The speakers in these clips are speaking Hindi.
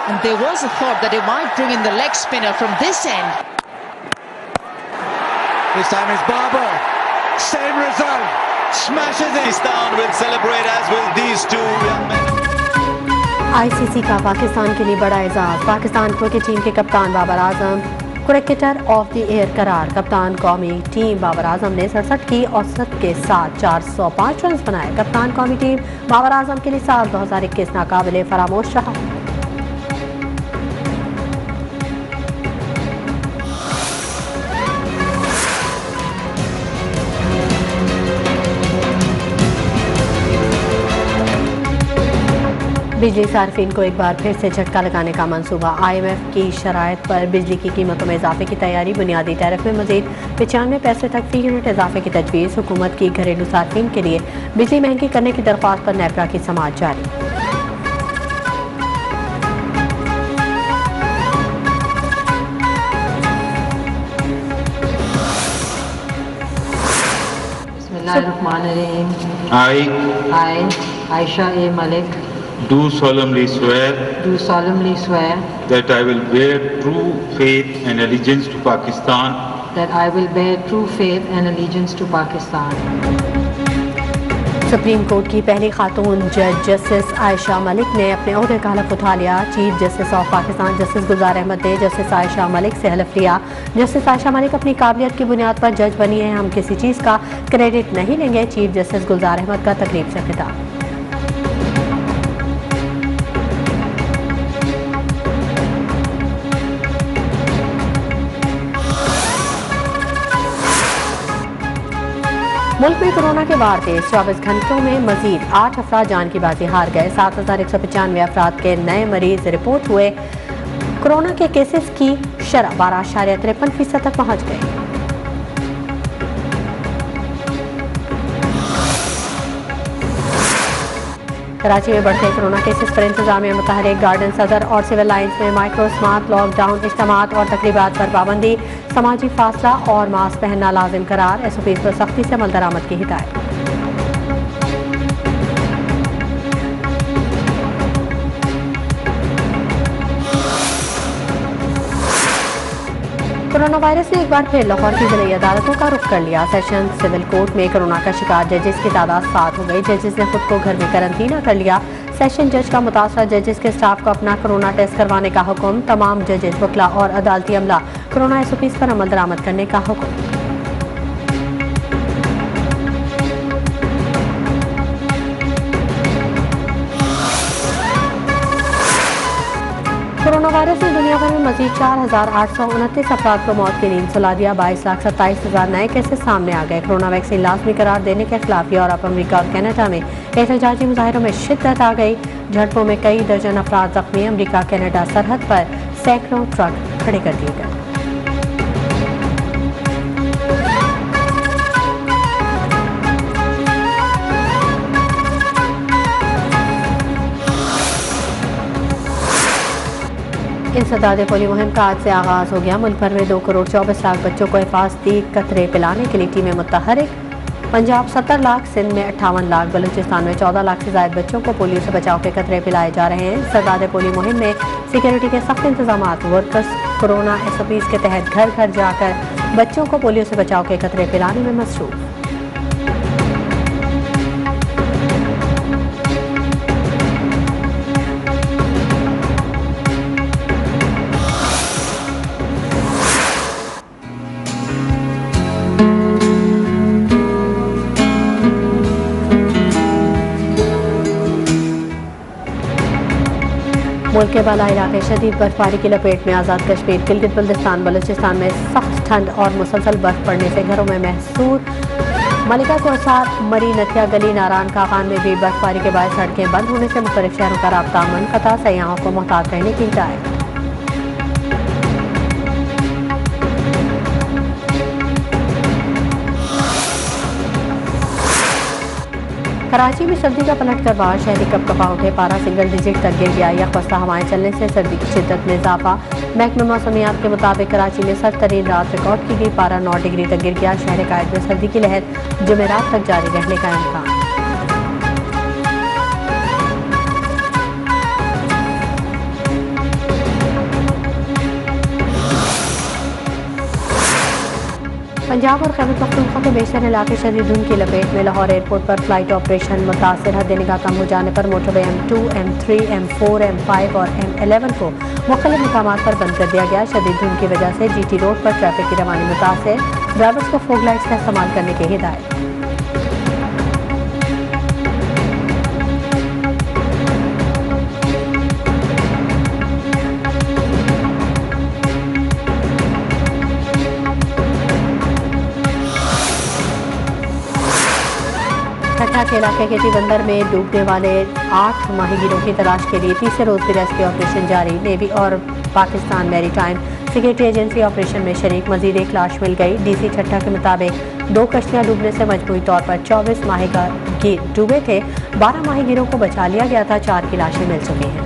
And there was a thought that he might bring in the leg spinner from this end. This time it's Babar. Same result. Smashes it. Pakistan will celebrate as will these two young men. ICC का पाकिस्तान के लिए बड़ा एजाज। पाकिस्तान क्रिकेट टीम के कप्तान Babar Azam cricketer of the year करार। कप्तान कौमी टीम बाबर आजम ने 67 की औसत के साथ 405 रन बनाए। कप्तान कौमी टीम बाबर आजम के लिए साल 2021 नाकाबिले फरामोश रहा। बिजली सार्फिन को एक बार फिर से झटका लगाने का मंसूबा। IMF की शराइत पर बिजली की कीमतों में इजाफे की तैयारी। बुनियादी टैरिफ में मजीद 95 पैसे तक फी यूनिट इजाफे की तजवीज़। हुकूमत की घरेलू सार्फिन के लिए बिजली महंगी करने की दरख्वास्त पर नेपरा की समाअत जारी। बिस्मिल्लाहिर्रहमानिर्रहीम। I, Aisha A. Malik, do solemnly swear that I will bear true faith and allegiance to Pakistan supreme court की पहली खातून जज जस्टिस आयशा मलिक ने अपने ओहदे का हलफ उठा लिया। Chief justice of Pakistan justice Gulzar Ahmed ने जस्टिस आयशा मलिक से हलफ लिया। जस्टिस आयशा मलिक अपनी काबिलियत की बुनियाद पर जज बनी है। हम किसी चीज़ का क्रेडिट नहीं लेंगे। चीफ जस्टिस गुलजार अहमद का तकरीब से खिताब। मुल्क में कोरोना के वार थे। 24 घंटों में मजीद 8 अफराद जान की बाजी हार गए। 7195 अफराद के नए मरीज रिपोर्ट हुए। कोरोना के केसेस की शरह 12.53% तक पहुँच गई। कराची में बढ़ते कोरोना केसेस पर इंतजामिया मुतहरिक। गार्डन सदर और सिविल लाइन्स में माइक्रो स्मार्ट लॉकडाउन, इज्तिमात और तकरीबात पर पाबंदी, समाजी फासला और मास्क पहनना लाजिम करार। SOPs पर सख्ती से अमल दरामद की हिदायत। कोरोना वायरस ने एक बार फिर लाहौर की जिले अदालतों का रुख कर लिया। सेशन सिविल कोर्ट में कोरोना का शिकार जजेस की तादाद 7 हो गई। जजेस ने खुद को घर में करंतना कर लिया। सेशन जज का मुतासरा जजेस के स्टाफ को अपना कोरोना टेस्ट करवाने का हुक्म। तमाम जजेस, वकला और अदालती अमला कोरोना SOPs पर अमल दरामद करने का हुक्म। कोरोना वायरस ने दुनिया भर में मजीद 4,829 अफराद को मौत की नींद सुला दिया। 22,27,000 नए केसेस सामने आ गए। कोरोना वैक्सीन लाजमी करार देने के खिलाफ यूरोप, अमेरिका और कनाडा में एहतजाजी मुजाहिरों में शिद्दत आ गई। झड़पों में कई दर्जन अफराद जख्मी। अमेरिका कनाडा सरहद पर सैकड़ों ट्रक खड़े कर दिए गए। इंसदाद पोलियो मुहिम का आज से आगाज़ हो गया। मुल्क भर में 2 करोड़ 24 लाख बच्चों को हिफाजती कतरे पिलाने के लिए टीमें मुतहरिक। पंजाब 70 लाख, सिंध में 58 लाख, बलूचिस्तान में 14 लाख से ज़ायद बच्चों को पोलियो से बचाव के कतरे पिलाए जा रहे हैं। इंसदाद पोलियो मुहिम में सिक्योरिटी के सख्त इंतजाम। वर्कर्स कोरोना SOPs के तहत घर घर जाकर बच्चों को पोलियो से बचाव के कतरे पिलाने में मसरूफ। मुल्क के बाला इलाके शदीद बर्फबारी की लपेट में। आज़ाद कश्मीर, गिलगित बल्तिस्तान, बलूचिस्तान में सख्त ठंड और मुसलसल बर्फ पड़ने से घरों में महसूस। मलिका कोसार, मरी, नथिया गली, नारायण खाकान में भी बर्फबारी के बाद सड़कें बंद होने से मुख्तलिफ शहरों का राब्ता मुनक़ता। सयाहों को मोहतात रहने की हिदायत। कराची में सर्दी का पलट कर बाहर शहरी कपकपा उठे। पारा सिंगल डिजिट तक गिर गया। यकबस्ता हवाएं चलने से सर्दी की शिद्दत में इजाफा। महकमा मौसमियात के मुताबिक कराची में सर्द तरीन रात रिकॉर्ड की गई। पारा 9 डिग्री तक गिर गया। शहर कायद में सर्दी की लहर जुमेरात तक जारी रहने का इम्कान। पंजाब और खैबर पख्तूनख्वा के बेशतर इलाके शदीद धुंध की लपेट में। लाहौर एयरपोर्ट पर फ्लाइट ऑपरेशन मुतासिर। हद निगाह कम हो जाने पर motorway M2, M3, M4, M5 और M11 को मुख्तलिफ मकामात पर बंद कर दिया गया। शदीद धुंध की वजह से GT रोड पर ट्रैफिक की रवानी मुतासिर। ड्राइवर्स को फोग लाइट्स का इस्तेमाल करने की हिदायत। ठट्ठा के इलाके के बंदर में डूबने वाले 8 माहीगीरों की तलाश के लिए तीसरे रोज भी रेस्क्यू ऑपरेशन जारी। नेवी और Pakistan maritime security agency operation में शरीक। मजीद एक लाश मिल गई। DC ठट्ठा के मुताबिक 2 कश्तियां डूबने से मजबूरी तौर पर 24 माहीगीर डूबे थे। 12 माहीगीरों को बचा लिया गया था। 4 की लाशें मिल चुकी हैं।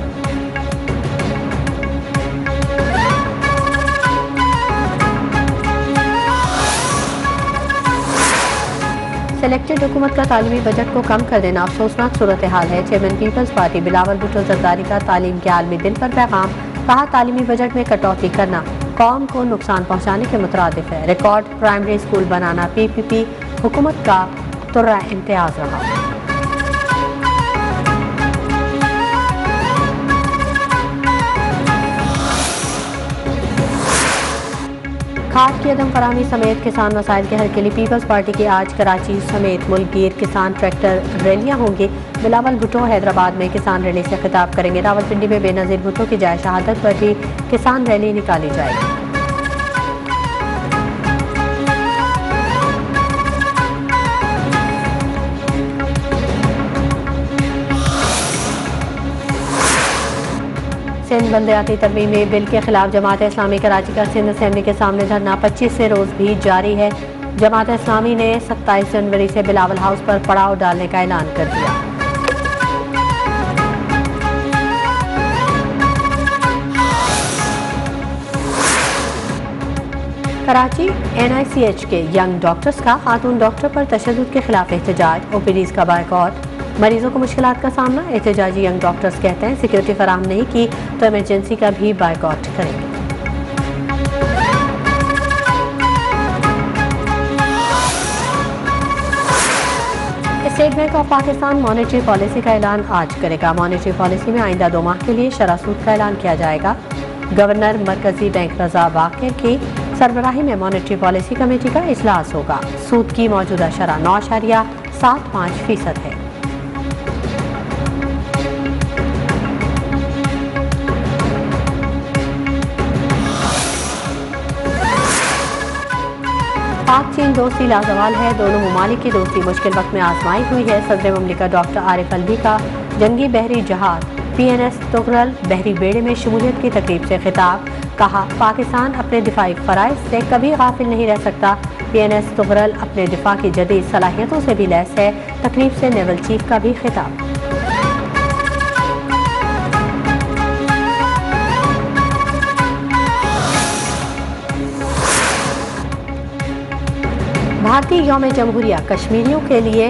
सेलेक्टेड हुकूमत का तालीमी बजट को कम कर देना अफसोसनाक सूरत हाल है। Chairman people's party Bilawal Bhutto Zardari का तालीम के आलमी दिन पर पैगाम। कहा, तालीमी बजट में कटौती करना कौम को नुकसान पहुँचाने के मुतरादिफ है। रिकॉर्ड प्राइमरी स्कूल बनाना PPP हुकूमत का तुर्रा इम्तियाज रहा। खाद की अदम फराहमी समेत किसान मसाइल के हल के लिए पीपल्स पार्टी की आज कराची समेत मुल्क गिर किसान ट्रैक्टर रैलियां होंगी। बिलावल भुट्टो हैदराबाद में किसान रैली से खिताब करेंगे। रावलपिंडी में बेनज़ीर भुट्टो की जाए शहादत पर भी किसान रैली निकाली जाएगी। सिंध बल्दियाती तरमीमी बिल के खिलाफ जमात इस्लामी कराची का सिंध असेंबली के सामने धरना 25 रोज भी जारी है। जमात इस्लामी ने 27 जनवरी से बिलावल हाउस पर पड़ाव डालने का ऐलान कर दिया। कराची NICH के यंग डॉक्टर्स का खातून डॉक्टर पर तशद्दुद के खिलाफ एहतजाज। OPDs का बायकॉट। मरीजों को मुश्किलात का सामना। एहतजाजी यंग डॉक्टर्स कहते हैं सिक्योरिटी फराहम नहीं की तो इमरजेंसी का भी बायकॉट करेंगे। State bank of Pakistan monetary policy का ऐलान आज करेगा। मॉनेटरी पॉलिसी में आइंदा 2 माह के लिए शरह सूद का ऐलान किया जाएगा। गवर्नर मरकजी बैंक रजा बाकिर की सरबराही में मॉनेटरी पॉलिसी कमेटी का इजलास होगा। सूद की मौजूदा शरह 9.75% है। पाक चीन दोस्ती लाजवाल है। दोनों ममालिक की दोस्ती मुश्किल वक्त में आजमाई हुई है। सदर मुमलिकत डॉक्टर आरिफ अलवी का जंगी बहरी जहाज PNS तुगरल बहरी बेड़े में शमूलियत की तकरीब से खिताब। कहा, पाकिस्तान अपने दिफाई फराइज से कभी गाफिल नहीं रह सकता। PNS तुगरल अपने दिफा की जदीद सलाहियतों से भी लैस है। तकरीब से नेवल चीफ का भी खिताब। भारतीय यौम जमहूरिया कश्मीरियों के लिए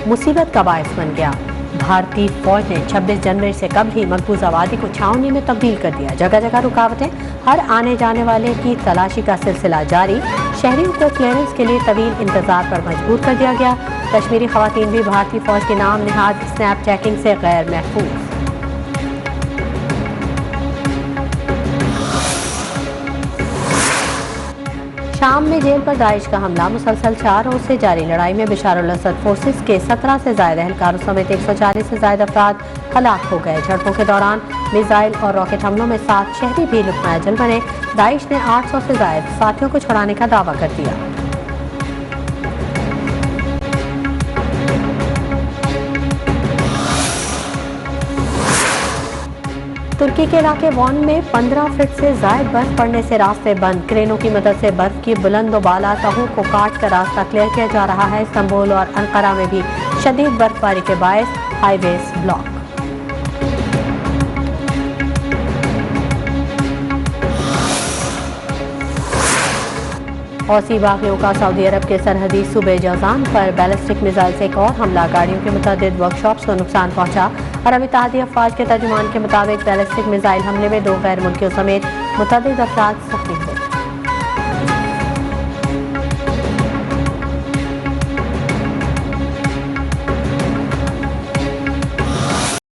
मुसीबत का बायस बन गया। भारतीय फौज ने 26 जनवरी से कबल ही मकबूजा आबादी को छावनी में तब्दील कर दिया। जगह जगह रुकावटें। हर आने जाने वाले की तलाशी का सिलसिला जारी। शहरियों को क्लियरेंस के लिए तवील इंतजार पर मजबूर कर दिया गया। कश्मीरी खवातीन भी भारतीय फौज के नाम निहाद स्नैप चेकिंग से गैर महफूज। शाम में जेल पर दाइश का हमला। मुसलसल 4 रोज से जारी लड़ाई में बशारुल असद फोर्सेस के 17 से ज्यादा एहलकारों समेत 140 से ज्यादा अफराद हलाक हो गए। झड़पों के दौरान मिसाइल और रॉकेट हमलों में 7 शहरी भी लुत्फ़ अजल बने। दाइश ने 800 से ज्यादा साथियों को छुड़ाने का दावा कर दिया। तुर्की के इलाके वॉन में 15 फीट से ज्यादा बर्फ पड़ने से रास्ते बंद। क्रेनों की मदद से बर्फ की बुलंद व बाला तहों को काट कर रास्ता क्लियर किया जा रहा है। इस्तांबुल और अंकारा में भी शदीद बर्फबारी के बायस हाईवेज ब्लॉक। हौसी बागियों का सऊदी अरब के सरहदी सूबे जौजान पर बैलिस्टिक मिसाइल से एक और हमला। गाड़ियों के मुतअद्दिद वर्कशॉप्स को नुकसान पहुंचा। अरब इत्तेहादी अफवाज के तर्जुमान के मुताबिक बैलिस्टिक मिसाइल हमले में 2 गैर मुल्कियों समेत मुतअद्दिद अफराद जख्मी हुए।